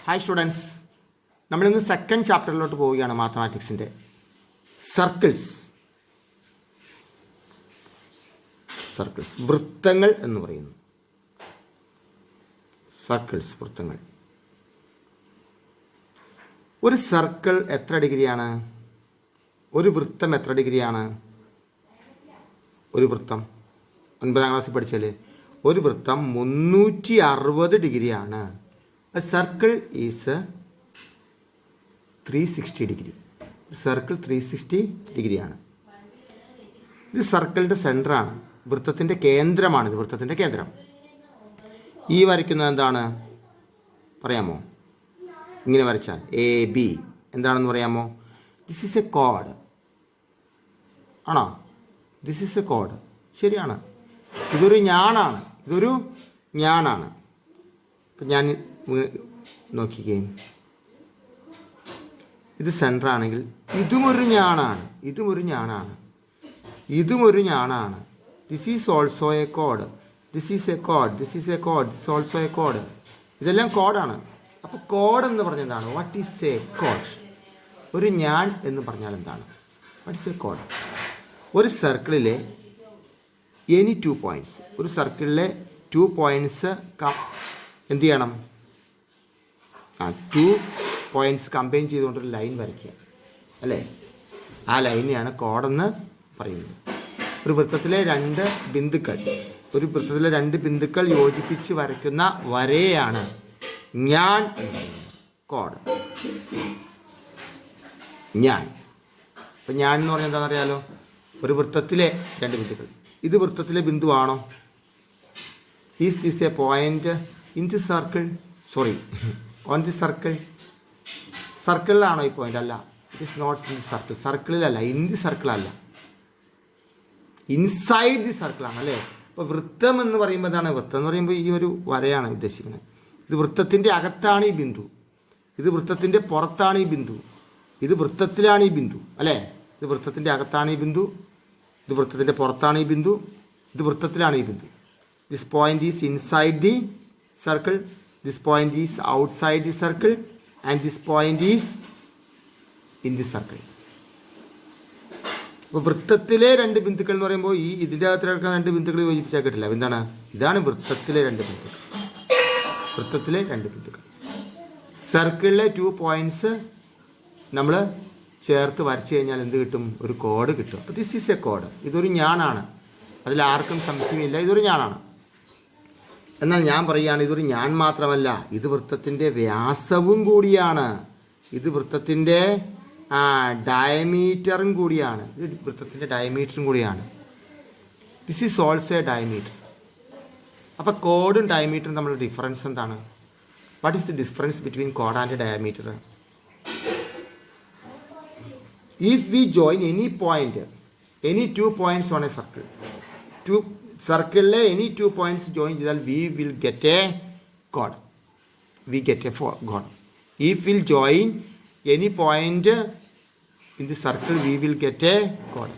Hi students, നമ്മളിന്ന് second ചാപ്റ്ററിലോട്ട് പോവുകയാണ് മാത്തമാറ്റിക്സിൻ്റെ. Circles വൃത്തങ്ങൾ എന്ന് പറയുന്നു. സർക്കിൾസ് വൃത്തങ്ങൾ. ഒരു സർക്കിൾ എത്ര ഡിഗ്രിയാണ്? ഒരു വൃത്തം എത്ര ഡിഗ്രിയാണ്? ഒരു വൃത്തം 9ാം ക്ലാസ്സിൽ പഠിച്ചാൽ ഒരു വൃത്തം 360 ഡിഗ്രിയാണ്. A circle is 360 degree. Circle 360 ഡിഗ്രിയാണ്. ഇത് സർക്കിളിൻ്റെ സെൻറ്ററാണ്, വൃത്തത്തിൻ്റെ കേന്ദ്രമാണ്. ഇത് വൃത്തത്തിൻ്റെ കേന്ദ്രം. ഈ വരയ്ക്കുന്നത് എന്താണ് പറയാമോ? ഇങ്ങനെ വരച്ചാൽ AB എന്താണെന്ന് പറയാമോ? ദിസ് ഈസ് എ കോഡ് ആണോ? This is a code. ശരിയാണ്. ഇതൊരു ഞാണാണ്. ഇപ്പം ഞാൻ നോക്കിക്കേ, ഇത് സെൻറ്റർ ആണെങ്കിൽ ഇതും ഒരു ഞാണാണ്. ദിസ് ഈസ് ഓൾസോ എ കോഡ്. ദിസ് ഈസ് എ കോഡ്. ദിസ് ഈസ് എ കോഡ്. ദിസ് ഓൾസോ എ കോഡ്. ഇതെല്ലാം കോഡാണ്. അപ്പോൾ കോഡ് എന്ന് പറഞ്ഞാൽ എന്താണ്? വാട്ട് ഈസ് എ കോഡ്? ഒരു ഞാൻ എന്ന് പറഞ്ഞാൽ എന്താണ്? വാട്ട് ഈസ് എ കോഡ്? ഒരു സർക്കിളിലെ എനി 2 പോയിൻറ്റ്സ്, ഒരു സർക്കിളിലെ 2 പോയിൻറ്റ്സ് എന്ത് ചെയ്യണം? 2 പോയിൻറ്റ്സ് കമ്പൈൻ ചെയ്തുകൊണ്ടൊരു ലൈൻ വരയ്ക്കുക അല്ലേ? ആ ലൈനെയാണ് കോഡെന്ന് പറയുന്നത്. ഒരു വൃത്തത്തിലെ രണ്ട് ബിന്ദുക്കൾ യോജിപ്പിച്ച് വരയ്ക്കുന്ന വരയാണ് ഞാൻ കോഡ്. ഇപ്പം ഞാൻ എന്ന് പറഞ്ഞാൽ എന്താണെന്ന് അറിയാലോ? ഒരു വൃത്തത്തിലെ 2 ബിന്ദുക്കൾ. ഇത് വൃത്തത്തിലെ ബിന്ദുവാണോ? Is this a point in the circle? Sorry, on the circle. സർക്കിളിലാണോ ഈ പോയിന്റ്? അല്ല, it is not in the circle. സർക്കിളിലല്ല, ഇൻ ദി സർക്കിളല്ല, ഇൻസൈഡ് ദി സർക്കിളാണ് അല്ലേ? അപ്പോൾ വൃത്തം എന്ന് പറയുമ്പോൾ എന്താണ്? വൃത്തം എന്ന് പറയുമ്പോൾ ഈ ഒരു വരയാണ് ഉദ്ദേശിക്കുന്നത്. ഇത് വൃത്തത്തിൻ്റെ അകത്താണ് ഈ ബിന്ദു, ഇത് വൃത്തത്തിൻ്റെ പുറത്താണ് ഈ ബിന്ദു, ഇത് വൃത്തത്തിലാണ് ഈ ബിന്ദു അല്ലേ? ഇത് വൃത്തത്തിൻ്റെ അകത്താണ് ഈ ബിന്ദു, ഇത് വൃത്തത്തിൻ്റെ പുറത്താണ് ഈ ബിന്ദു, ഇത് വൃത്തത്തിലാണ് ഈ Bindu. This point is inside the circle, this point is outside the circle, and this point is in the circle. അപ്പോൾ വൃത്തത്തിലെ 2 ബിന്ദുക്കൾ എന്ന് പറയുമ്പോൾ ഈ ഇതിൻ്റെ അകത്ത് കിടക്കുന്ന 2 ബിന്ദുക്കൾ യോജിപ്പിച്ചാൽ കിട്ടില്ല. എന്താണ്? ഇതാണ് വൃത്തത്തിലെ 2 ബിന്ദുക്കൾ. സർക്കിളിലെ 2 പോയിൻറ്റ്സ് നമ്മൾ ചേർത്ത് വരച്ചു കഴിഞ്ഞാൽ എന്ത് കിട്ടും? ഒരു കോഡ് കിട്ടും. അപ്പോൾ ദിസ് ഈസ് എ കോഡ്. ഇതൊരു ഞാനാണ്, അതിൽ ആർക്കും സംശയമില്ല, ഇതൊരു ഞാനാണ്. എന്നാൽ ഞാൻ പറയുകയാണ്, ഇതൊരു ഞാൻ മാത്രമല്ല, ഇത് വൃത്തത്തിൻ്റെ വ്യാസവും കൂടിയാണ്, ഇത് വൃത്തത്തിൻ്റെ ഡയമീറ്ററും കൂടിയാണ്. This is also A diameter. അപ്പോൾ കോഡും ഡയമീറ്ററും തമ്മിലുള്ള ഡിഫറൻസ് എന്താണ്? What is the difference between code and diameter? If we join any 2 points on a circle, സർക്കിളിലെ any 2 points join ചെയ്താൽ we will get a chord. If we'll join any point in the circle, we will get a chord.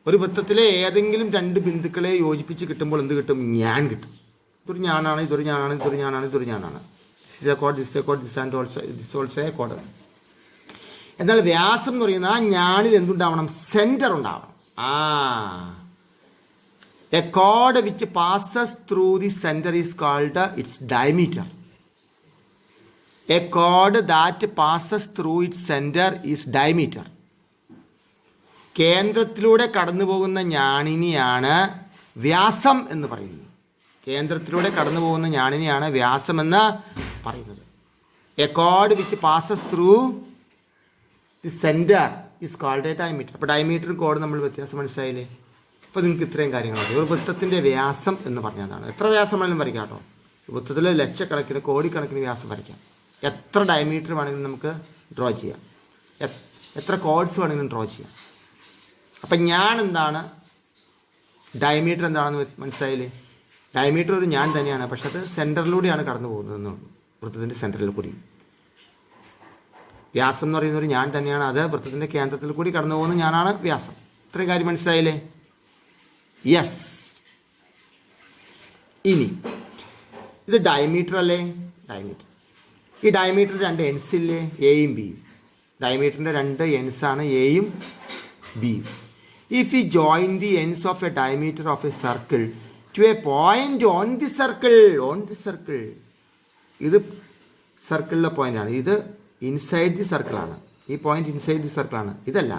ഒരു വൃത്തത്തിലെ ഏതെങ്കിലും 2 ബിന്ദുക്കളെ യോജിപ്പിച്ച് കിട്ടുമ്പോൾ എന്ത് കിട്ടും? ഞാൻ കിട്ടും. ഇതൊരു ഞാനാണ്. This is a chord, this is a chord, this also a chord. എന്നാൽ വ്യാസം എന്ന് പറയുന്ന ആ ഞാനിൽ എന്തുണ്ടാവണം? സെൻറ്റർ ഉണ്ടാവണം. എ കോഡ് which passes through the centre is called its diameter. A കോഡ് that passes through its centre is diameter. കേന്ദ്രത്തിലൂടെ കടന്നു പോകുന്ന ഞാണിനെയാണ് വ്യാസം എന്ന് പറയുന്നത്. വ്യാസം എന്ന് പറയുന്നത്. എ കോഡ് which passes through the centre is called a diameter. അപ്പോൾ ഡയമീറ്റർ കോഡ് നമ്മൾ വ്യത്യാസം മനസ്സിലായില്ലേ? അപ്പോൾ നിങ്ങൾക്ക് ഇത്രയും കാര്യങ്ങളുണ്ട്. ഒരു വൃത്തത്തിൻ്റെ വ്യാസം എന്ന് പറഞ്ഞതാണ്. എത്ര വ്യാസം വേണമെങ്കിലും വരയ്ക്കാം കേട്ടോ. വൃത്തത്തിൽ ലക്ഷക്കണക്കിന് കോടിക്കണക്കിന് വ്യാസം വരയ്ക്കാം. എത്ര ഡയമീറ്റർ വേണമെങ്കിലും നമുക്ക് ഡ്രോ ചെയ്യാം. എത്ര കോഡ്സ് വേണമെങ്കിലും ഡ്രോ ചെയ്യാം. അപ്പം ഞാൻ എന്താണ്, ഡയമീറ്റർ എന്താണെന്ന് മനസ്സിലായില്ലേ? ഡയമീറ്റർ ഒരു ഞാൻ തന്നെയാണ്, പക്ഷെ അത് സെൻറ്ററിലൂടെയാണ് കടന്നു പോകുന്നതെന്നുള്ളൂ. വൃത്തത്തിൻ്റെ സെൻറ്ററിൽ കൂടി. വ്യാസം എന്ന് പറയുന്ന ഒരു ഞാൻ തന്നെയാണ്, അത് വൃത്തത്തിൻ്റെ കേന്ദ്രത്തിൽ കൂടി കടന്നു പോകുന്ന ഞാനാണ് വ്യാസം. ഇത്രയും കാര്യം മനസ്സിലായില്ലേ? യെസ്. ഇനി ഇത് ഡയമീറ്റർ അല്ലേ? ഡയമീറ്റർ ഈ ഡയമീറ്റർ രണ്ട് എൻസ് ഇല്ലേ, എയും ബിയും. ഡയമീറ്ററിൻ്റെ രണ്ട് എൻസ് ആണ് എയും ബിയും. If you join the ends of a diameter of a circle to a point on the circle, ഇത് സർക്കിളിലെ പോയിന്റാണ്, ഇത് ഇൻസൈഡ് ദി സർക്കിളാണ്, ഈ പോയിന്റ് ഇൻസൈഡ് ദി സർക്കിളാണ്. ഇതല്ല,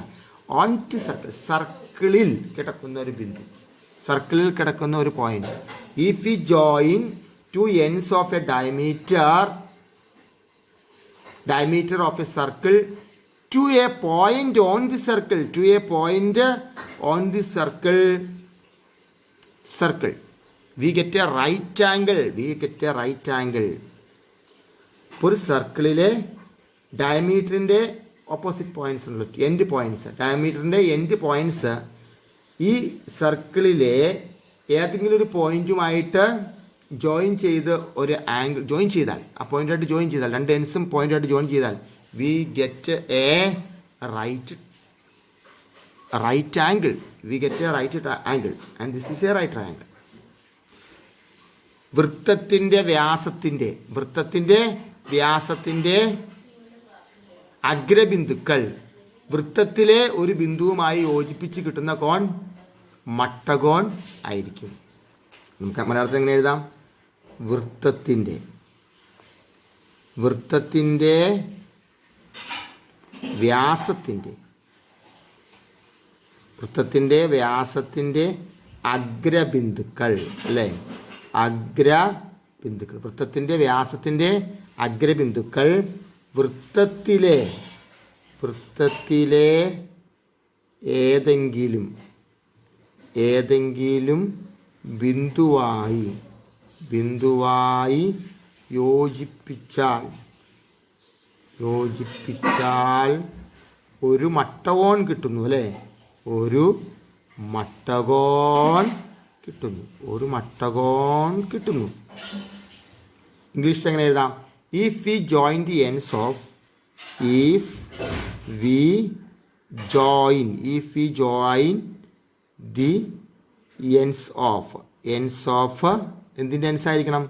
ഓൺ ദി സർക്കിൾ, സർക്കിളിൽ കിടക്കുന്ന ഒരു ബിന്ദു, സർക്കിളിൽ കിടക്കുന്ന ഒരു point. If you join to ends of a diameter of a circle to a point on the circle, circle we get a right angle. ഒരു സർക്കിളിലെ ഡയമീറ്ററിൻ്റെ ഓപ്പോസിറ്റ് പോയിന്റ്സ് ഉള്ളൂ, എൻഡ് പോയിന്റ്സ്, ഡയമീറ്ററിൻ്റെ എൻഡ് പോയിന്റ്സ് ഈ സർക്കിളിലെ ഏതെങ്കിലും ഒരു പോയിന്റുമായിട്ട് ജോയിൻ ചെയ്ത് ഒരു ആംഗിൾ ജോയിൻ ചെയ്താൽ, ആ പോയിന്റായിട്ട് ജോയിൻ ചെയ്താൽ, രണ്ട് എൻഡ്സും പോയിന്റായിട്ട് ജോയിൻ ചെയ്താൽ we get a right angle, and this is a right triangle. വൃത്തത്തിൻ്റെ വ്യാസത്തിൻ്റെ അഗ്രബിന്ദുക്കൾ വൃത്തത്തിലെ ഒരു ബിന്ദുവുമായി യോജിപ്പിച്ച് കിട്ടുന്ന കോൺ മട്ടകോൺ ആയിരിക്കും. നമുക്ക് മലയാളത്തിൽ എങ്ങനെ എഴുതാം? വൃത്തത്തിൻ്റെ വ്യാസത്തിൻ്റെ അഗ്രബിന്ദുക്കൾ, അല്ലേ? വൃത്തത്തിൻ്റെ വ്യാസത്തിൻ്റെ അഗ്രബിന്ദുക്കൾ വൃത്തത്തിലെ ഏതെങ്കിലും ബിന്ദുവായി യോജിപ്പിച്ചാൽ ഒരു മട്ടകോൺ കിട്ടുന്നു, അല്ലേ? ഒരു മട്ടകോൺ കിട്ടുന്നു. ഇംഗ്ലീഷിൽ എങ്ങനെ എഴുതാം? If we join the ends of എന്തിൻ്റെ എൻസ് ആയിരിക്കണം?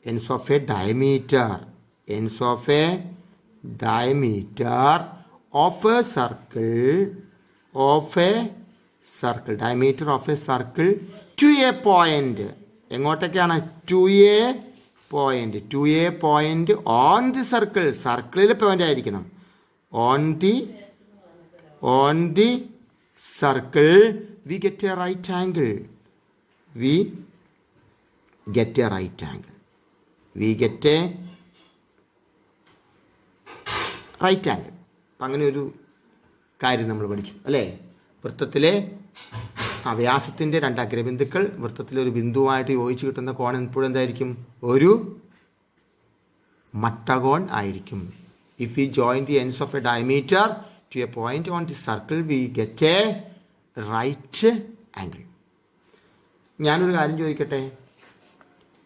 Ends of a diameter of a circle to a point. എങ്ങോട്ടൊക്കെയാണ്? To a point on the circle, സർക്കിളിലെ പോയിന്റ് ആയിരിക്കണം. On the circle we get a right angle. അപ്പം അങ്ങനെ ഒരു കാര്യം നമ്മൾ പഠിച്ചു, അല്ലേ? വൃത്തത്തിലെ വ്യാസത്തിൻ്റെ രണ്ട് അഗ്രബിന്ദുക്കൾ വൃത്തത്തിലെ ഒരു ബിന്ദുവായിട്ട് യോജിച്ച് കിട്ടുന്ന കോൺ എപ്പോഴും എന്തായിരിക്കും? ഒരു മട്ടകോൺ ആയിരിക്കും. If we join the ends of a diameter to a point on the circle we get a right angle. ഞാനൊരു കാര്യം ചോദിക്കട്ടെ,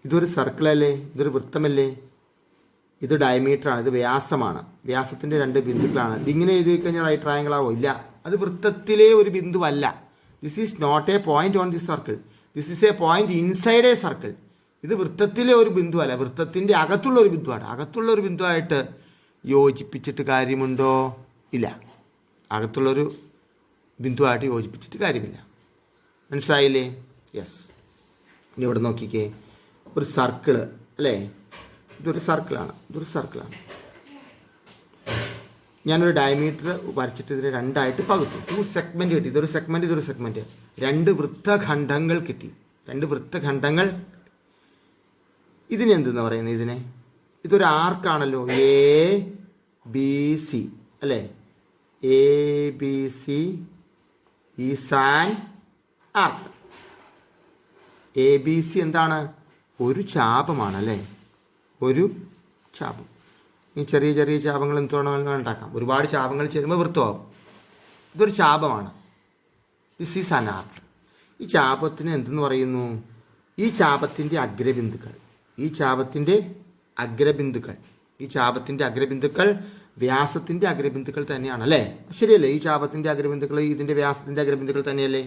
ഇതൊരു സർക്കിളല്ലേ? ഇതൊരു വൃത്തമല്ലേ? ഇത് ഡയമീറ്ററാണ്, ഇത് വ്യാസമാണ്, വ്യാസത്തിൻ്റെ രണ്ട് ബിന്ദുക്കളാണ്. ഇതിങ്ങനെ എഴുതി കഴിഞ്ഞാൽ റൈറ്റ് ട്രയാങ്കിൾ ആവോ? ഇല്ല, അത് വൃത്തത്തിലെ ഒരു ബിന്ദുവല്ല. This is not a point on the circle, this is a point inside a circle. ഇത് വൃത്തത്തിലെ ഒരു ബിന്ദുവല്ല, വൃത്തത്തിൻ്റെ അകത്തുള്ള ഒരു ബിന്ദുവാണ്. അകത്തുള്ള ഒരു ബിന്ദുവായിട്ട് യോജിപ്പിച്ചിട്ട് കാര്യമുണ്ടോ? ഇല്ല, അകത്തുള്ളൊരു ബിന്ദുവായിട്ട് യോജിപ്പിച്ചിട്ട് കാര്യമില്ല. മനസ്സിലായില്ലേ? യെസ്. ഇനി ഇവിടെ നോക്കിക്കേ, ഒരു സർക്കിള്, അല്ലേ? ഇതൊരു സർക്കിളാണ്. ഞാനൊരു ഡയമീറ്റർ വരച്ചിട്ട് ഇതിനെ രണ്ടായിട്ട് പകുത്തു. 2 സെഗ്മെൻറ്റ് കിട്ടി. ഇതൊരു സെഗ്മെൻറ്റ്. രണ്ട് വൃത്തഖണ്ഡങ്ങൾ കിട്ടി. ഇതിനെന്തെന്ന് പറയുന്നത്? ഇതൊരു ആർക്കാണല്ലോ, ABC, അല്ലേ? ABC is an arc. ABC എന്താണ്? ഒരു ചാപമാണ്, അല്ലേ? ഒരു ചാപം. ഈ ചെറിയ ചാപങ്ങൾ എന്തുവേണമെങ്കിലും ഉണ്ടാക്കാം. ഒരുപാട് ചാപങ്ങൾ ചേരുമ്പോൾ വൃത്തമാകും. ഇതൊരു ചാപമാണ്. This is an arc. ഈ ചാപത്തിന് എന്തെന്ന് പറയുന്നു? ഈ ചാപത്തിൻ്റെ അഗ്രബിന്ദുക്കൾ വ്യാസത്തിൻ്റെ അഗ്രബിന്ദുക്കൾ തന്നെയാണ്, അല്ലേ? ശരിയല്ലേ? ഈ ചാപത്തിൻ്റെ അഗ്രബിന്ദുക്കൾ ഇതിൻ്റെ വ്യാസത്തിൻ്റെ അഗ്രബിന്ദുക്കൾ തന്നെയല്ലേ?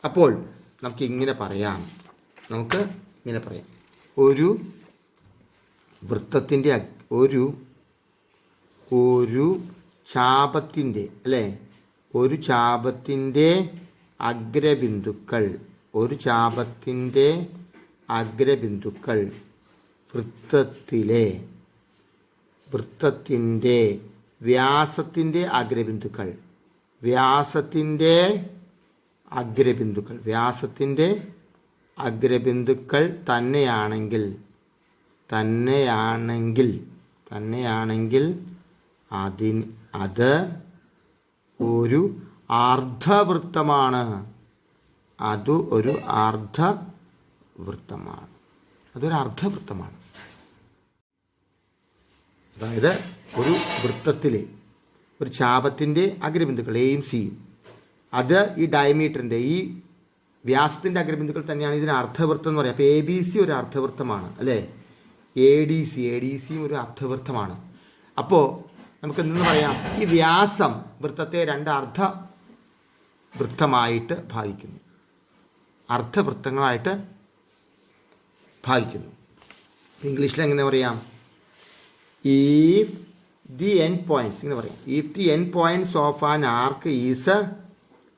അപ്പോൾ നമുക്ക് ഇങ്ങനെ പറയാം, ഒരു വൃത്തത്തിൻ്റെ ഒരു ചാപത്തിൻ്റെ അല്ലേ, ഒരു ചാപത്തിൻ്റെ അഗ്രബിന്ദുക്കൾ വൃത്തത്തിൻ്റെ വ്യാസത്തിൻ്റെ അഗ്രബിന്ദുക്കൾ തന്നെയാണെങ്കിൽ അത് ഒരു അർദ്ധവൃത്തമാണ്. അതൊരു അർദ്ധവൃത്തമാണ്. അതായത് ഒരു വൃത്തത്തിലെ ഒരു ചാപത്തിൻ്റെ അഗ്രബിന്ദുക്കൾ എയും സിയും, അത് ഈ ഡയമീറ്ററിൻ്റെ ഈ വ്യാസത്തിൻ്റെ അഗ്രബിന്ദുക്കൾ തന്നെയാണ് ഇതിന് അർദ്ധവൃത്തം എന്ന് പറയുക. അപ്പോൾ ABC ഒരു അർദ്ധവൃത്തമാണ് അല്ലേ, ADCയും ഒരു അർദ്ധവൃത്തമാണ്. അപ്പോൾ നമുക്ക് എന്തെന്ന് പറയാം, ഈ വ്യാസം വൃത്തത്തെ 2 അർദ്ധവൃത്തങ്ങളായിട്ട് ഭാഗിക്കുന്നു. ഇംഗ്ലീഷിൽ എങ്ങനെ പറയാം, if the end points of an arc is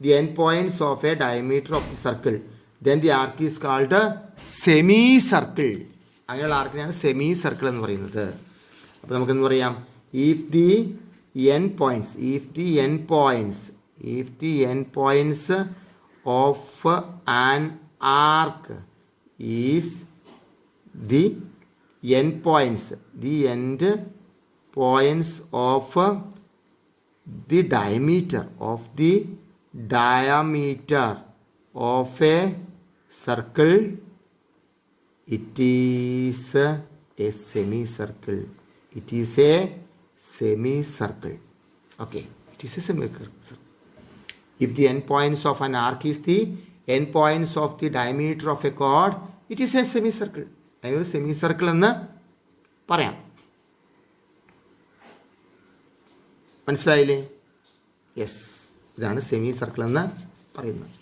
the end points of a diameter of the circle, then the arc is called a semicircle. അങ്ങനെയുള്ള ആർക്കിനെയാണ് സെമി സർക്കിൾ എന്ന് പറയുന്നത്. അപ്പോൾ നമുക്കെന്ന് പറയാം, if the end points of an arc is the end points of the diameter of a circle, it is a semicircle. Okay, it is a semicircle. If the end points of an arc is the end points of the diameter of a chord, it is a semicircle. അതിനൊരു സെമിസർക്കിൾ എന്ന് പറയാം. മനസ്സിലായില്ലേ? Yes, ഇതാണ് semi circle എന്ന് പറയുന്നത്.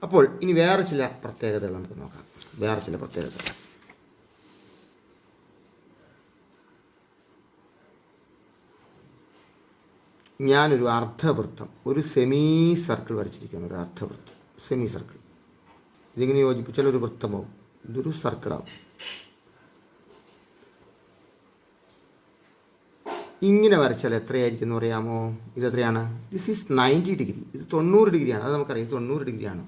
അപ്പോൾ ഇനി വേറെ ചില പ്രത്യേകതകൾ നമുക്ക് നോക്കാം. ഞാനൊരു അർദ്ധവൃത്തം, ഒരു സെമി സർക്കിൾ വരച്ചിരിക്കുകയാണ്. ഒരു അർദ്ധവൃത്തം, സെമി സർക്കിൾ. ഇതിങ്ങനെ യോജിപ്പിച്ചാൽ ഒരു വൃത്തമാവും, ഇതൊരു സർക്കിളാവും. ഇങ്ങനെ വരച്ചാൽ എത്രയായിരിക്കും എന്ന് പറയാമോ? ഇതെത്രയാണ്? This is 90 degree. ഇത് 90 ഡിഗ്രിയാണ്. അത് നമുക്കറിയാം, 90 ഡിഗ്രിയാണ്.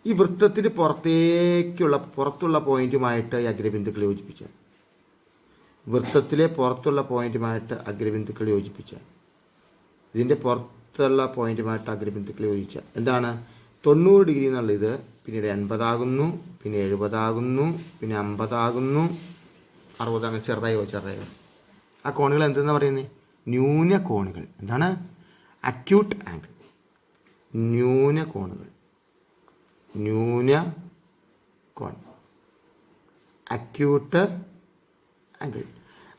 ഈ വൃത്തത്തിന് പുറത്തുള്ള പോയിന്റുമായിട്ട് ഈ അഗ്രബിന്ദുക്കൾ യോജിപ്പിച്ചാൽ, വൃത്തത്തിലെ പുറത്തുള്ള പോയിന്റുമായിട്ട് അഗ്രബിന്ദുക്കൾ യോജിപ്പിച്ചാൽ, ഇതിൻ്റെ പുറത്തുള്ള പോയിന്റുമായിട്ട് അഗ്രബിന്ദുക്കൾ യോജിച്ചാൽ എന്താണ്? 90 ഡിഗ്രി എന്നുള്ളത് പിന്നീട് 80 ആകുന്നു, പിന്നെ 70 ആകുന്നു, പിന്നെ 50 ആകുന്നു, 60 അങ്ങനെ ചെറുതായോ. ആ കോണുകൾ എന്തെന്ന് പറയുന്നത്? ന്യൂനകോണുകൾ. എന്താണ്? Acute angle. ന്യൂനകോൺ. Acute angle.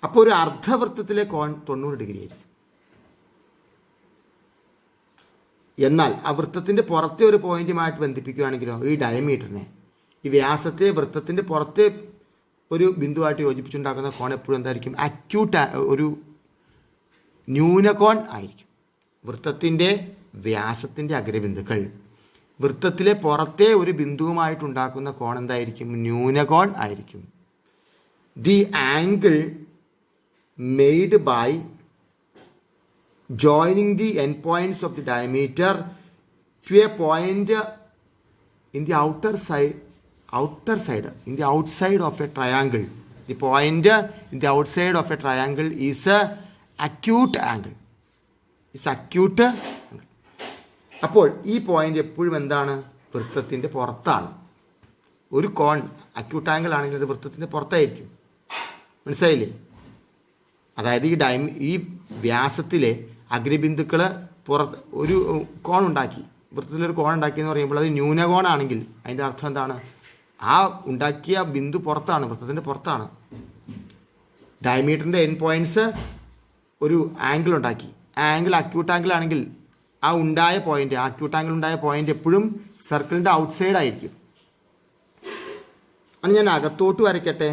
അപ്പോൾ ഒരു അർദ്ധവൃത്തത്തിലെ കോൺ 90 ഡിഗ്രി ആയിരിക്കും. എന്നാൽ ആ വൃത്തത്തിൻ്റെ പുറത്തെ ഒരു പോയിന്റുമായിട്ട് ബന്ധിപ്പിക്കുകയാണെങ്കിലോ, ഈ ഡയമീറ്ററിനെ, ഈ വ്യാസത്തെ വൃത്തത്തിൻ്റെ പുറത്തെ ഒരു ബിന്ദുവായിട്ട് യോജിപ്പിച്ചുണ്ടാക്കുന്ന കോൺ എപ്പോഴും എന്തായിരിക്കും? അക്യൂട്ട്, ഒരു ന്യൂനകോൺ ആയിരിക്കും. വൃത്തത്തിൻ്റെ വ്യാസത്തിൻ്റെ അഗ്രബിന്ദുക്കൾ വൃത്തത്തിലെ പുറത്തെ ഒരു ബിന്ദുവുമായിട്ടുണ്ടാക്കുന്ന കോൺ എന്തായിരിക്കും? ന്യൂനകോൺ ആയിരിക്കും. The angle made by joining the endpoints of the diameter to a point in the outside of a triangle. The point in the outside of a triangle is a acute angle. അപ്പോൾ ഈ point എപ്പോഴും എന്താണ്? വൃത്തത്തിൻ്റെ പുറത്താണ്. ഒരു കോൺ acute angle ആണെങ്കിൽ അത് വൃത്തത്തിൻ്റെ പുറത്തായിരിക്കും. മനസ്സിലായില്ലേ? അതായത് ഈ വ്യാസത്തിലെ അഗ്രബിന്ദുക്കൾ ഒരു കോൺ ഉണ്ടാക്കി, വൃത്തത്തിലൊരു കോൺ ഉണ്ടാക്കി എന്ന് പറയുമ്പോൾ അത് ന്യൂനകോണാണെങ്കിൽ അതിൻ്റെ അർത്ഥം എന്താണ്? ആ ഉണ്ടാക്കിയ ബിന്ദു പുറത്താണ്, വൃത്തത്തിൻ്റെ പുറത്താണ്. ഡയമീറ്ററിൻ്റെ എൻഡ് പോയിൻറ്റ്സ് ഒരു ആംഗിൾ ഉണ്ടാക്കി, ആ ആംഗിൾ അക്യൂട്ട് ആംഗിൾ ആണെങ്കിൽ ആ ഉണ്ടായ പോയിന്റ്, അക്യൂട്ട് ആംഗിൾ ഉണ്ടായ പോയിന്റ് എപ്പോഴും സർക്കിളിൻ്റെ ഔട്ട്സൈഡ് ആയിരിക്കും. അത് ഞാൻ അകത്തോട്ട് വരയ്ക്കട്ടെ.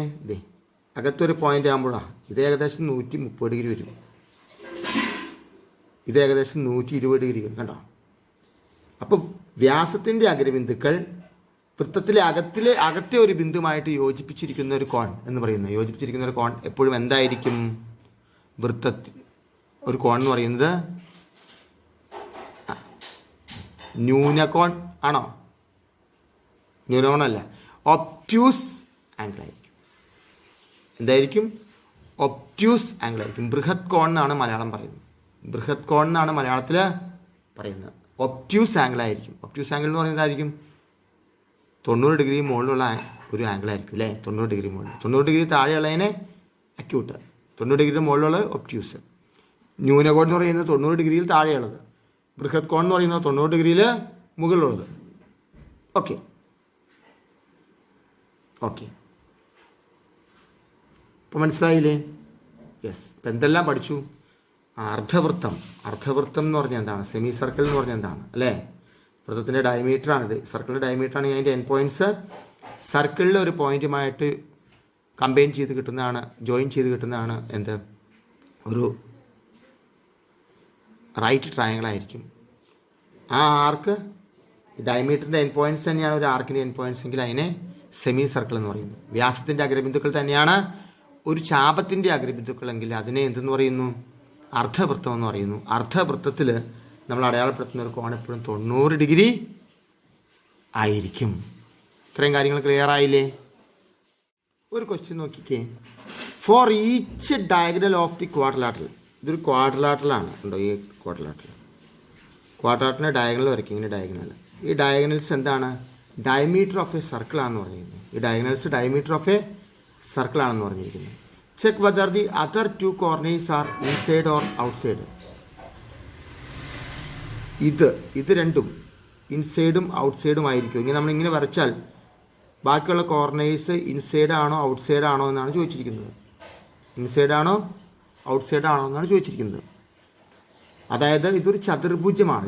അകത്തൊരു പോയിന്റ് ആകുമ്പോഴാണ് ഇത് ഏകദേശം 130 ഡിഗ്രി വരും, ഇത് ഏകദേശം 120 ഡിഗ്രി വരും. കണ്ടോ? അപ്പോൾ വ്യാസത്തിൻ്റെ അഗ്രബിന്ദുക്കൾ വൃത്തത്തിലെ അകത്തെ ഒരു ബിന്ദുമായിട്ട് യോജിപ്പിച്ചിരിക്കുന്ന ഒരു കോൺ എന്ന് പറയുന്നത്, യോജിപ്പിച്ചിരിക്കുന്ന ഒരു കോൺ എപ്പോഴും എന്തായിരിക്കും? വൃത്തത്തിൽ ഒരു കോൺ എന്ന് പറയുന്നത് ന്യൂനകോൺ ആണോ? ന്യൂനകോണല്ല, ഒബ്റ്റ്യൂസ് ആംഗിൾ ആയിരിക്കും. എന്തായിരിക്കും? ഒബ്റ്റ്യൂസ് ആംഗിൾ ആയിരിക്കും. ബൃഹത് കോൺ എന്നാണ് മലയാളം പറയുന്നത്. ബൃഹത് കോൺ എന്നാണ് മലയാളത്തിൽ പറയുന്നത്. ഒബ്റ്റ്യൂസ് ആംഗിൾ ആയിരിക്കും. ഒബ്റ്റ്യൂസ് ആംഗിൾ എന്ന് പറയുന്നതായിരിക്കും 90 ഡിഗ്രി മുകളിലുള്ള ഒരു ആംഗിൾ ആയിരിക്കും അല്ലേ? 90 ഡിഗ്രി മുകളിൽ. 90 ഡിഗ്രി താഴെയുള്ളതിനെ അക്യൂട്ട്, 90 ഡിഗ്രിയുടെ മുകളിലുള്ള ഒബ്റ്റ്യൂസ്. ന്യൂനകോൺ എന്ന് പറയുന്നത് 90 ഡിഗ്രിയിൽ താഴെയുള്ളത്. ബൃഹത് കോൺ എന്ന് പറയുന്നത് 90 ഡിഗ്രിയിൽ മുകളിലുള്ളത്. ഓക്കെ ഓക്കെ, ഇപ്പോൾ മനസ്സിലായില്ലേ? യെസ്. ഇപ്പം എന്തെല്ലാം പഠിച്ചു? അർദ്ധവൃത്തം. അർദ്ധവൃത്തം എന്ന് പറഞ്ഞാൽ എന്താണ്? സെമി സർക്കിൾ എന്ന് പറഞ്ഞാൽ എന്താണ് അല്ലേ? വൃത്തത്തിൻ്റെ ഡയമീറ്ററാണിത്. സർക്കിളിൻ്റെ ഡയമീറ്ററാണെങ്കിൽ അതിൻ്റെ എൻ പോയിൻറ്റ്സ് സർക്കിളിലെ ഒരു പോയിൻറ്റുമായിട്ട് കമ്പൈൻ ചെയ്ത് കിട്ടുന്നതാണ്, ജോയിൻ ചെയ്ത് കിട്ടുന്നതാണ് എന്ത്? ഒരു റൈറ്റ് ട്രയാങ്കിൾ ആയിരിക്കും. ആ ആർക്ക് ഡയമീറ്ററിൻ്റെ എൻ പോയിൻറ്റ്സ് തന്നെയാണ് ഒരു ആർക്കിൻ്റെ എൻ പോയിൻറ്റ്സ് എങ്കിൽ അതിനെ സെമി സർക്കിൾ എന്ന് പറയുന്നു. വ്യാസത്തിൻ്റെ അഗ്രബിന്ദുക്കൾ തന്നെയാണ് ഒരു ചാപത്തിൻ്റെ അഗ്രബിന്ദുക്കളെങ്കിൽ അതിനെ എന്തെന്ന് പറയുന്നു? അർദ്ധവൃത്തം എന്ന് പറയുന്നു. അർദ്ധവൃത്തത്തിൽ നമ്മൾ അടയാളപ്പെടുത്തുന്ന ഒരു കോൺ എപ്പോഴും 90 ഡിഗ്രി ആയിരിക്കും. ഇത്രയും കാര്യങ്ങൾ ക്ലിയർ ആയില്ലേ? ഒരു ക്വസ്റ്റ്യൻ നോക്കിക്കേ. For each diagonal of the quadrilateral. ഇതൊരു ക്വാഡ്രിലാറ്ററലാണ്. ഉണ്ടോ ഈ ക്വാഡ്രിലാറ്ററൽ? ക്വാഡ്രിലാറ്ററിൻ്റെ ഡയഗണൽ വരയ്ക്കും. ഇങ്ങനെ ഡയഗണൽ. ഈ ഡയഗണൽസ് എന്താണ്? ഡയമീറ്റർ ഓഫ് എ സർക്കിൾ ആണെന്ന് പറഞ്ഞിരിക്കുന്നത്. ഈ diagonals diameter of a circle ആണെന്ന് പറഞ്ഞിരിക്കുന്നത്. Check whether the other 2 corners are inside or outside. ഇത് രണ്ടും ഇൻസൈഡും ഔട്ട്സൈഡും ആയിരിക്കും. ഇങ്ങനെ നമ്മളിങ്ങനെ വരച്ചാൽ ബാക്കിയുള്ള കോർണേഴ്സ് ഇൻസൈഡ് ആണോ ഔട്ട്സൈഡ് ആണോ എന്നാണ് ചോദിച്ചിരിക്കുന്നത്. ഇൻസൈഡ് ആണോ ഔട്ട്സൈഡ് ആണോ എന്നാണ് ചോദിച്ചിരിക്കുന്നത്. അതായത് ഇതൊരു ചതുർഭുജമാണ്.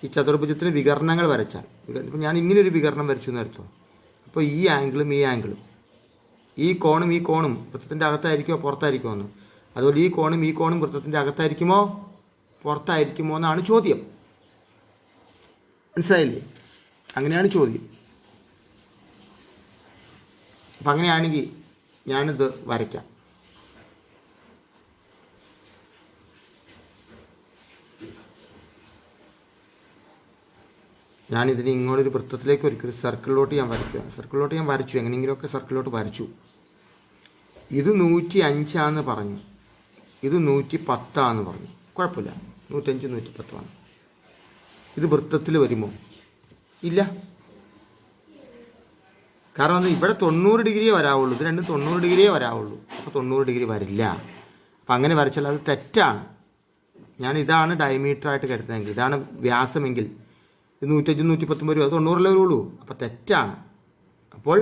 ഈ ചതുർഭുജത്തിന് വികരണങ്ങൾ വരച്ചാൽ, ഇപ്പം ഞാൻ ഇങ്ങനെ ഒരു വികരണം വരച്ചു എന്ന് വരച്ചോ. അപ്പോൾ ഈ ആംഗിളും ഈ ആംഗിളും, ഈ കോണും വൃത്തത്തിൻ്റെ അകത്തായിരിക്കുമോ പുറത്തായിരിക്കുമോ എന്ന്. അതുപോലെ ഈ കോണും വൃത്തത്തിൻ്റെ അകത്തായിരിക്കുമോ പുറത്തായിരിക്കുമോ എന്നാണ് ചോദ്യം. മനസ്സിലായില്ലേ? അങ്ങനെയാണ് ചോദ്യം. അപ്പം അങ്ങനെയാണെങ്കിൽ ഞാനിത് വരയ്ക്കാം. ഞാനിതിന് ഇങ്ങോട്ടൊരു വൃത്തത്തിലേക്ക് ഒരിക്കലും സർക്കിളിലോട്ട് ഞാൻ വരച്ചു. എങ്ങനെയെങ്കിലുമൊക്കെ സർക്കിളിലോട്ട് വരച്ചു. ഇത് 105 പറഞ്ഞു, ഇത് 110 പറഞ്ഞു. കുഴപ്പമില്ല, 105 110 ഇത് വൃത്തത്തിൽ വരുമോ? ഇല്ല. കാരണം ഇവിടെ 90 ഡിഗ്രിയേ വരാവുള്ളൂ. ഇത് രണ്ടും 90 ഡിഗ്രിയേ വരാവുള്ളൂ. അപ്പോൾ 90 ഡിഗ്രി വരില്ല. അപ്പം അങ്ങനെ വരച്ചാൽ അത് തെറ്റാണ്. ഞാൻ ഇതാണ് ഡയമീറ്ററായിട്ട് കരുതുന്നതെങ്കിൽ, ഇതാണ് വ്യാസമെങ്കിൽ 105 110 വരും. അത് 90 വരുള്ളൂ. അപ്പോൾ തെറ്റാണ്. അപ്പോൾ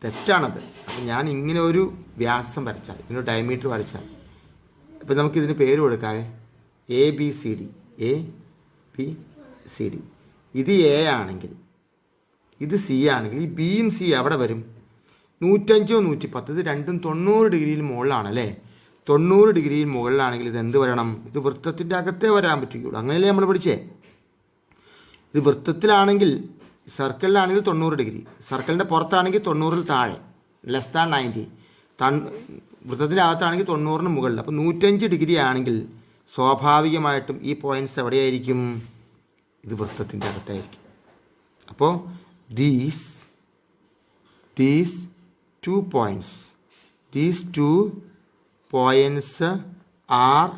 തെറ്റാണത്. അപ്പം ഞാൻ ഇങ്ങനെ ഒരു വ്യാസം വരച്ചാൽ, ഇങ്ങനെ ഒരു ഡയമീറ്റർ വരച്ചാൽ, ഇപ്പം നമുക്കിതിന് പേര് കൊടുക്കാം. ABCD. ഇത് A ആണെങ്കിൽ, ഇത് C ആണെങ്കിൽ, ഈ ബിയും സി അവിടെ വരും. 105 110 ഇത് രണ്ടും 90 ഡിഗ്രിയിൽ മുകളിലാണ് അല്ലേ? 90 ഡിഗ്രിയിൽ മുകളിലാണെങ്കിൽ ഇത് എന്ത് വരണം? ഇത് വൃത്തത്തിൻ്റെ അകത്തേ വരാൻ പറ്റുകയുള്ളൂ. അങ്ങനെയല്ലേ നമ്മൾ പഠിച്ചേ? ഇത് വൃത്തത്തിലാണെങ്കിൽ, സർക്കിളിലാണെങ്കിൽ 90 ഡിഗ്രി, സർക്കിളിൻ്റെ പുറത്താണെങ്കിൽ 90-ൽ താഴെ, ലെസ് ദാൻ 90. വൃത്തത്തിൻ്റെ അകത്താണെങ്കിൽ 90-ന് മുകളിൽ. അപ്പോൾ 105 ഡിഗ്രി ആണെങ്കിൽ സ്വാഭാവികമായിട്ടും ഈ പോയിൻറ്റ്സ് എവിടെയായിരിക്കും? ഇത് വൃത്തത്തിൻ്റെ അകത്തായിരിക്കും. അപ്പോൾ these 2 points are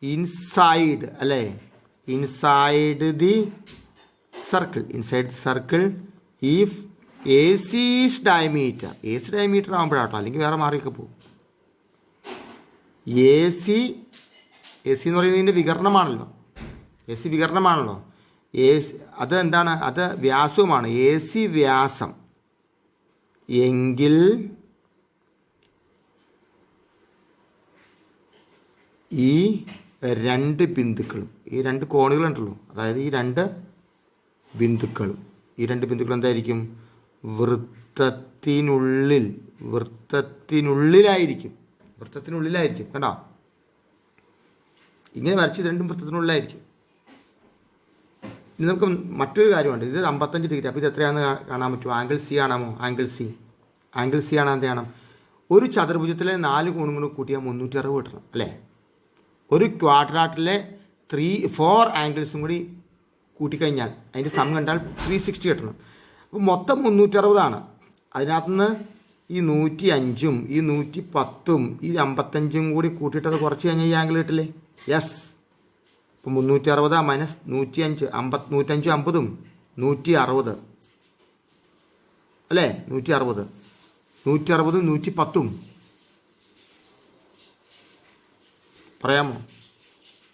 inside അല്ലേ? inside the circle if AC is diameter. AC diameter ആകുമ്പോഴാട്ടോ, അല്ലെങ്കിൽ വേറെ മാറിയൊക്കെ പോകും. AC എന്ന് പറയുന്നതിൻ്റെ വികരണമാണല്ലോ. AC വികരണമാണല്ലോ. അത് എന്താണ്? അത് വ്യാസവുമാണ്. AC വ്യാസം എങ്കിൽ ഈ രണ്ട് ബിന്ദുക്കളും, ഈ രണ്ട് കോണുകളുണ്ടല്ലോ, അതായത് ഈ രണ്ട് ബിന്ദുക്കളും എന്തായിരിക്കും? വൃത്തത്തിൽ വൃത്തത്തിനുള്ളിലായിരിക്കും കണ്ടോ. ഇങ്ങനെ വരച്ച് രണ്ടും വൃത്തത്തിനുള്ളിലായിരിക്കും. ഇനി നമുക്ക് മറ്റൊരു കാര്യമുണ്ട്. ഇത് 55 ഡിഗ്രി. അപ്പോൾ ഇത് എത്രയാണെന്ന് കാണാൻ പറ്റുമോ? ആംഗിൾ സി കാണാമോ? ആംഗിൾ സി കാണാൻ എന്ത് ചെയ്യണം? ഒരു ചതുർഭുജത്തിലെ 4 കോണും കൂടി കൂട്ടിയാൽ 360 കിട്ടണം അല്ലേ? ഒരു ക്വാഡ്രാറ്റിലെ 4 ആംഗിൾസും കൂടി കൂട്ടിക്കഴിഞ്ഞാൽ അതിൻ്റെ സം കണ്ടാൽ 360 കിട്ടണം. അപ്പോൾ മൊത്തം 360 അതിനകത്തുനിന്ന് ഈ 105ഉം ഈ 110ഉം ഈ 55ഉം കൂടി കൂട്ടിയിട്ടത് കുറച്ച് കഴിഞ്ഞാൽ ഈ ആംഗിൾ കിട്ടില്ലേ? യെസ്. ഇപ്പോൾ 360 മൈനസ് 105 105 50ഉം 160 അല്ലേ? 160 160ഉം 110ഉം പറയാമോ?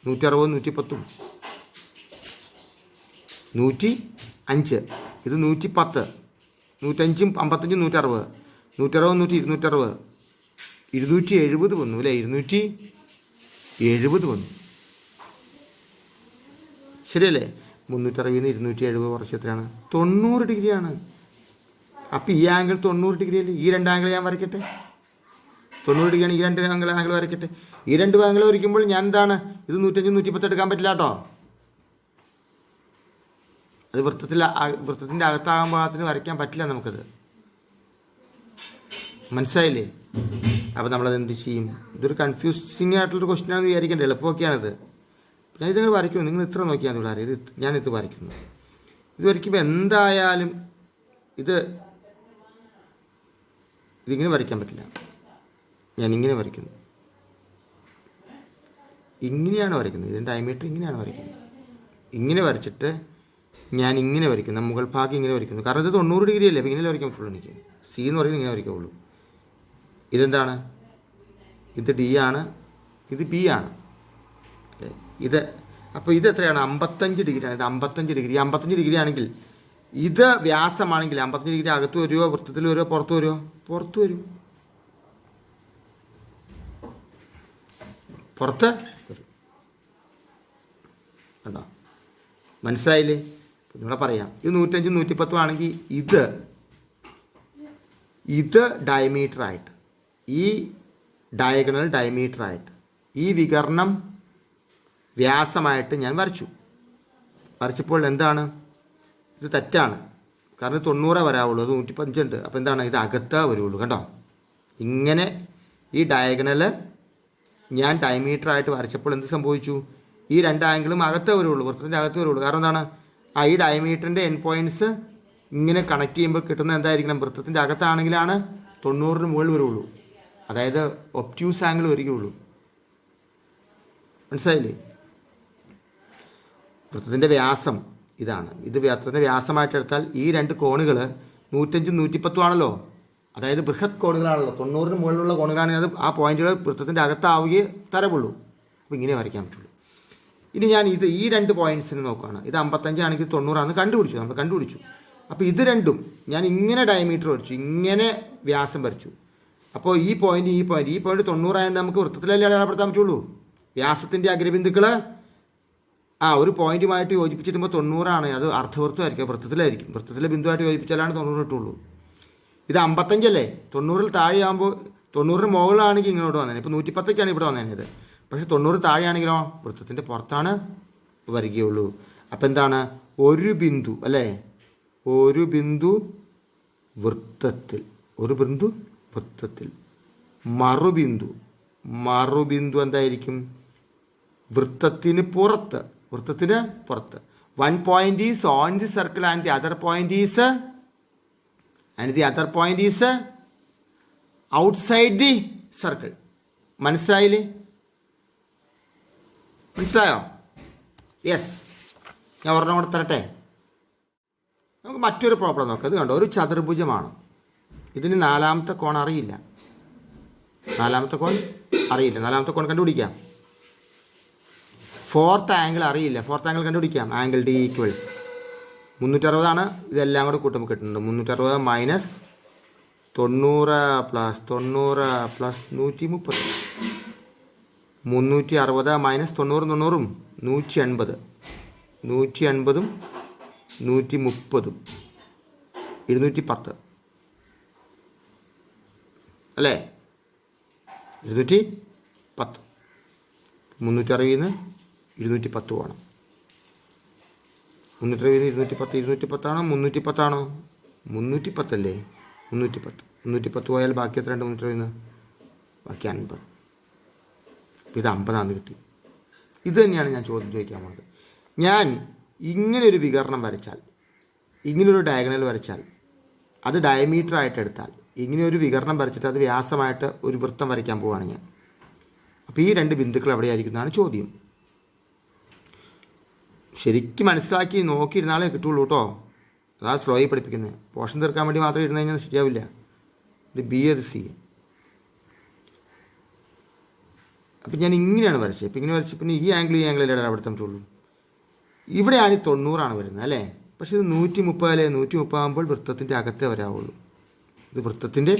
160 110ഉം 105 ഇത് 110 105ഉം 55ഉം 160 160 260 270 വന്നു അല്ലേ? 270 വന്നു ശരിയല്ലേ? 360 270 കുറച്ച് എത്രയാണ്? 90 ഡിഗ്രിയാണ്. അപ്പോൾ ഈ ആംഗിൾ 90 ഡിഗ്രി അല്ലേ? ഈ രണ്ട് ആംഗിൾ ഞാൻ വരയ്ക്കട്ടെ. 90 ഡിഗ്രിയാണ്. ഈ രണ്ട് ആംഗിൾ വരയ്ക്കട്ടെ. ഈ രണ്ട് ആംഗിൾ വരയ്ക്കുമ്പോൾ ഞാൻ എന്താണ് ഇത് 105 110 എടുക്കാൻ പറ്റില്ല കേട്ടോ. അത് വൃത്തത്തിൻ്റെ അകത്താകാൻ പാകത്തിന് വരയ്ക്കാൻ പറ്റില്ല നമുക്കത്. മനസ്സിലായില്ലേ? അപ്പോൾ നമ്മളത് എന്ത് ചെയ്യും? ഇതൊരു കൺഫ്യൂസിങ് ആയിട്ടുള്ളൊരു ക്വസ്റ്റ്യൻ ആണെന്ന് വിചാരിക്കേണ്ട. എളുപ്പമൊക്കെയാണിത്. ഞാൻ ഇതിങ്ങനെ വരയ്ക്കുന്നു. നിങ്ങൾ ഇത്ര നോക്കിയാൽ മതി പിള്ളേർ. ഞാനിത് വരയ്ക്കുന്നു. ഇത് വരയ്ക്കുമ്പോൾ എന്തായാലും ഇതിങ്ങനെ വരയ്ക്കാൻ പറ്റില്ല. ഞാനിങ്ങനെ വരയ്ക്കുന്നു. ഇങ്ങനെയാണ് വരയ്ക്കുന്നത്. ഇതിൻ്റെ ഡയമീറ്റർ ഇങ്ങനെയാണ് വരയ്ക്കുന്നത്. ഇങ്ങനെ വരച്ചിട്ട് ഞാൻ ഇങ്ങനെ വരയ്ക്കുന്നു. മുകൾ ഭാഗം ഇങ്ങനെ വരയ്ക്കുന്നു. കാരണം ഇത് 90 ഡിഗ്രി അല്ലേ? അപ്പോൾ ഇങ്ങനെ വരയ്ക്കാൻ പറ്റുള്ളൂ എനിക്ക്. സി എന്ന് പറയുന്നത് ഇങ്ങനെ വരയ്ക്കുള്ളൂ. ഇതെന്താണ്? ഇത് ഡി ആണ്. ഇത് ബി ആണ്. ഇത് അപ്പോൾ ഇത് എത്രയാണ്? 55 ഡിഗ്രിയാണ്. ഇത് 55 ഡിഗ്രി. 55 ഡിഗ്രി ആണെങ്കിൽ ഇത് വ്യാസമാണെങ്കിൽ 55 ഡിഗ്രി അകത്ത് വരുമോ വൃത്തത്തിൽ വരുമോ പുറത്ത് വരുമോ? പുറത്ത് വരും. പുറത്ത് വരും. കണ്ടോ? മനസ്സിലായില്ലേ? നിങ്ങളെ പറയാം. ഇത് 105 110 ആണെങ്കിൽ ഇത് ഡയമീറ്ററായിട്ട് ഈ ഡയഗണൽ ഡയമീറ്ററായിട്ട് ഈ വികർണം വ്യാസമായിട്ട് ഞാൻ വരച്ചപ്പോൾ എന്താണ്? ഇത് തെറ്റാണ്. കാരണം 90 വരാവുള്ളൂ. അത് 115 ഉണ്ട്. അപ്പോൾ എന്താണ്? ഇത് അകത്ത് വരുള്ളൂ. കണ്ടോ? ഇങ്ങനെ ഈ ഡയഗണല് ഞാൻ ഡയമീറ്ററായിട്ട് വരച്ചപ്പോൾ എന്ത് സംഭവിച്ചു? ഈ രണ്ട് ആംഗിളും അകത്ത് വരുള്ളൂ. വൃത്തത്തിൻ്റെ അകത്ത് വരുള്ളൂ. കാരണം എന്താണ്? ഈ ഡയമീറ്ററിൻ്റെ എൻ പോയിൻറ്റ്സ് ഇങ്ങനെ കണക്ട് ചെയ്യുമ്പോൾ കിട്ടുന്ന എന്തായിരിക്കണം? വൃത്തത്തിൻ്റെ അകത്താണെങ്കിലാണ് 90 മുകളിൽ വരുള്ളൂ. അതായത് ഒബ്റ്റ്യൂസ് ആംഗിൾ വരികയുള്ളൂ. മനസ്സിലായില്ലേ? വൃത്തത്തിൻ്റെ വ്യാസം ഇതാണ്. ഇത് വൃത്തത്തിൻ്റെ വ്യാസമായിട്ടെടുത്താൽ ഈ രണ്ട് കോണുകൾ 105 110 ആണല്ലോ. അതായത് ബൃഹത് കോണുകളാണല്ലോ. 90 മുകളിലുള്ള കോണുകളാണെങ്കിൽ അത് ആ പോയിന്റുകൾ വൃത്തത്തിൻ്റെ അകത്താവുകയെ തരവുള്ളൂ. അപ്പോൾ ഇങ്ങനെ വരയ്ക്കാൻ പറ്റുള്ളൂ. ഇനി ഞാൻ ഈ രണ്ട് പോയിന്റ്സിന് നോക്കുകയാണ്. ഇത് 55 ആണെങ്കിൽ 90 ആണെന്ന് നമ്മൾ കണ്ടുപിടിച്ചു. അപ്പോൾ ഇത് രണ്ടും ഞാൻ ഇങ്ങനെ ഡയമീറ്റർ വരച്ചു, ഇങ്ങനെ വ്യാസം വരച്ചു. അപ്പോൾ ഈ പോയിന്റ് 90 ആയതുകൊണ്ട് നമുക്ക് വൃത്തത്തിലല്ലേ അടയാളപ്പെടുത്താൻ പറ്റുള്ളൂ. വ്യാസത്തിൻ്റെ അഗ്രബിന്ദുക്കൾ ഒരു പോയിന്റുമായിട്ട് യോജിപ്പിച്ചിട്ടുമ്പോൾ 90 ആണ്. അത് അർദ്ധവൃത്തമായിരിക്കും, വൃത്തത്തിലായിരിക്കും. വൃത്തത്തിലെ ബിന്ദുവായിട്ട് യോജിപ്പിച്ചാലാണ് 90 കിട്ടുള്ളൂ. ഇത് 55 അല്ലേ? 90 താഴെയാകുമ്പോൾ 90 മുകളിലാണെങ്കിൽ ഇങ്ങോട്ട് വന്നേനെ. ഇപ്പോൾ 110ക്കാണ് ഇവിടെ വന്നേനത്. പക്ഷേ 90 താഴെയാണെങ്കിലോ വൃത്തത്തിൻ്റെ പുറത്താണ് വരികയുള്ളൂ. അപ്പം എന്താണ്? ഒരു ബിന്ദു അല്ലേ? ഒരു ബിന്ദു വൃത്തത്തിൽ മറുബിന്ദു എന്തായിരിക്കും? വൃത്തത്തിന് പുറത്ത്. One point is on the circle and the other point is outside the circle. മനസ്സിലായോ? യെസ്. ഞാൻ ഒരെണ്ണം കൂടെ തരട്ടെ. നമുക്ക് മറ്റൊരു പ്രോബ്ലം നോക്കാം. ഇത് കണ്ടോ? ഒരു ചതുർഭുജമാണ്. ഇതിന് നാലാമത്തെ കോൺ അറിയില്ല. നാലാമത്തെ കോൺ കണ്ടുപിടിക്കാം. ഫോർത്ത് ആംഗിൾ അറിയില്ല. ഫോർത്ത് ആംഗിൾ കണ്ടുപിടിക്കാം. ആംഗിൾ ഡി ഈക്വൽസ് 360 ആണ്. ഇതെല്ലാം കൂടെ കൂട്ടുമ്പോൾ കിട്ടുന്നുണ്ട്. 360 മൈനസ് 90 പ്ലസ് 130. 360 മൈനസ് 90 180. 180ഉം 130ഉം 210. അല്ലേ? 210. 360 210 വേണം. 360 210 ആണോ 310 ആണോ? 310 അല്ലേ? 310 പോയാൽ ബാക്കി എത്ര ഉണ്ട്? 360 ബാക്കി 50. അപ്പോൾ ഇത് 50 കിട്ടി. ഇത് തന്നെയാണ് ഞാൻ ചോദ്യം ചോദിക്കാൻ പോകുന്നത്. ഞാൻ ഇങ്ങനൊരു വികരണം വരച്ചാൽ, ഇങ്ങനൊരു ഡയഗണൽ വരച്ചാൽ, അത് ഡയമീറ്റർ ആയിട്ട് എടുത്താൽ, ഇങ്ങനെയൊരു വികരണം വരച്ചിട്ട് അത് വ്യാസമായിട്ട് ഒരു വൃത്തം വരയ്ക്കാൻ പോവുകയാണ് ഞാൻ. അപ്പോൾ ഈ രണ്ട് ബിന്ദുക്കൾ എവിടെയായിരിക്കുന്നതാണ് ചോദ്യം. ശരിക്കും മനസ്സിലാക്കി നോക്കിയിരുന്നാലേ കിട്ടുള്ളൂ കേട്ടോ. അതാണ് സ്ലോയി പഠിപ്പിക്കുന്നത്. പോർഷൻ തീർക്കാൻ വേണ്ടി മാത്രം ഇരുന്ന് കഴിഞ്ഞാൽ ശരിയാവില്ല. ഇത് ബി, അത് സി. അപ്പം ഞാൻ ഇങ്ങനെയാണ് വരച്ചത്. ഇപ്പം ഇങ്ങനെ വരച്ച് പിന്നെ ഈ ആംഗിളിലാണ് അവിടെ തന്നിട്ടുള്ളൂ. ഇവിടെയാണ് 90 വരുന്നത് അല്ലേ? പക്ഷേ ഇത് 130 അല്ലേ? 130 ആകുമ്പോൾ വൃത്തത്തിൻ്റെ അകത്തേ വരാവുള്ളൂ. ഇത് വൃത്തത്തിൻ്റെ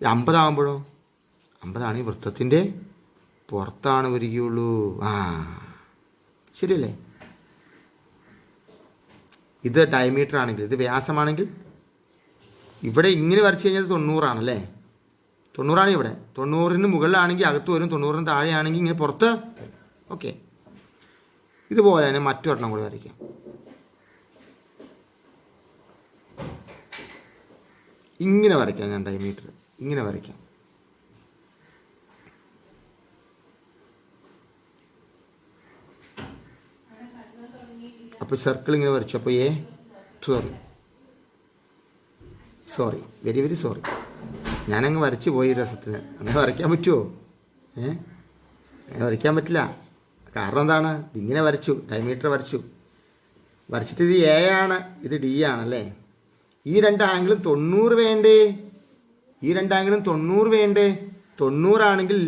50 ആകുമ്പോഴോ? 50 ആണെങ്കിൽ വൃത്തത്തിൻ്റെ പുറത്താണ് വരികയുള്ളൂ. ശരിയല്ലേ? ഇത് ഡയമീറ്റർ ആണെങ്കിൽ, ഇത് വ്യാസമാണെങ്കിൽ ഇവിടെ ഇങ്ങനെ വരച്ച് കഴിഞ്ഞാൽ 90 ആണല്ലേ? 90 ഇവിടെ. 90 മുകളിലാണെങ്കിൽ അകത്ത് വരും, 90 താഴെയാണെങ്കിൽ ഇങ്ങനെ പുറത്ത്. ഓക്കെ, ഇതുപോലെ തന്നെ മറ്റൊരെണ്ണം കൂടി വരയ്ക്കാം. ഇങ്ങനെ വരയ്ക്കാം. ഞാൻ ഡയമീറ്റർ ഇങ്ങനെ വരയ്ക്കാം. അപ്പോൾ സർക്കിൾ ഇങ്ങനെ വരച്ചു. അപ്പോൾ സോറി വെരി വെരി സോറി, ഞാനങ്ങ് വരച്ചു പോയി രസത്തിന്. അങ്ങനെ വരയ്ക്കാൻ പറ്റുമോ? അങ്ങനെ വരയ്ക്കാൻ പറ്റില്ല. കാരണം എന്താണ്? ഇങ്ങനെ വരച്ചു, ഡയമീറ്റർ വരച്ചിട്ട് ഇത് എ ആണ്, ഇത് ഡി ആണല്ലേ? ഈ രണ്ട് ആംഗിളും 90 വേണ്ടേ? ഈ രണ്ട് ആംഗിളും 90 വേണ്ടേ? 90 ആണെങ്കിൽ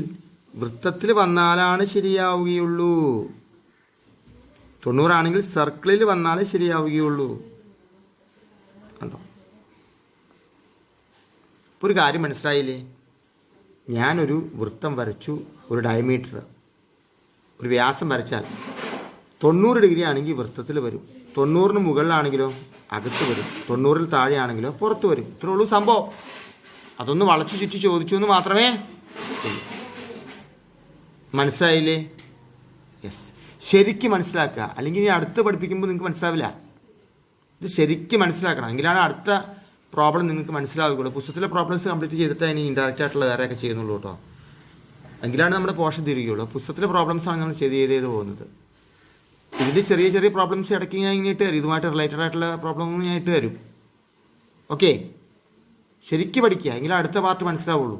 വൃത്തത്തിൽ വന്നാലാണ് ശരിയാവുകയുള്ളൂ. 90 ആണെങ്കിൽ സർക്കിളിൽ വന്നാലേ ശരിയാവുകയുള്ളൂ. കണ്ടോ? ഇപ്പോൾ ഒരു കാര്യം മനസ്സിലായില്ലേ? ഞാനൊരു വൃത്തം വരച്ചു, ഒരു ഡയമീറ്റർ, ഒരു വ്യാസം വരച്ചാൽ 90 ഡിഗ്രി ആണെങ്കിൽ വൃത്തത്തിൽ വരും, 90 മുകളിലാണെങ്കിലോ അകത്ത് വരും, 90 താഴെയാണെങ്കിലോ പുറത്ത് വരും. ഇത്രേ ഉള്ളൂ സംഭവം. അതൊന്ന് വളച്ചു ചുറ്റി ചോദിച്ചു എന്ന് മാത്രമേ. മനസ്സിലായില്ലേ? യെസ്, ശരിക്കും മനസ്സിലാക്കുക. അല്ലെങ്കിൽ ഇനി അടുത്ത് പഠിപ്പിക്കുമ്പോൾ നിങ്ങൾക്ക് മനസ്സിലാവില്ല. ഇത് ശരിക്കും മനസ്സിലാക്കണം, എങ്കിലാണ് അടുത്ത പ്രോബ്ലം നിങ്ങൾക്ക് മനസ്സിലാവുകയുള്ളൂ. പുസ്തകത്തിലെ പ്രോബ്ലംസ് കംപ്ലീറ്റ് ചെയ്തിട്ട് ഇനി ഇൻഡയറക്റ്റ് ആയിട്ടുള്ള വേറെയൊക്കെ ചെയ്യുന്നുള്ളൂ കേട്ടോ. എങ്കിലാണ് നമ്മുടെ പോർഷൻ തിരികുള്ളൂ. പുസ്തകത്തിലെ പ്രോബ്ലംസാണ് നമ്മൾ ചെയ്ത് പോകുന്നത്. ഇതിൻ്റെ ചെറിയ ചെറിയ പ്രോബ്ലംസ് ഇടയ്ക്ക് ഞാൻ ഇങ്ങനെ ഇട്ട് തരും. ഇതുമായിട്ട് റിലേറ്റഡ് ആയിട്ടുള്ള പ്രോബ്ലം ഞാൻ ഇട്ട് തരും. ഓക്കെ, ശരിക്കും പഠിക്കുക, എങ്കിലും അടുത്ത പാർട്ട് മനസ്സിലാവുള്ളൂ.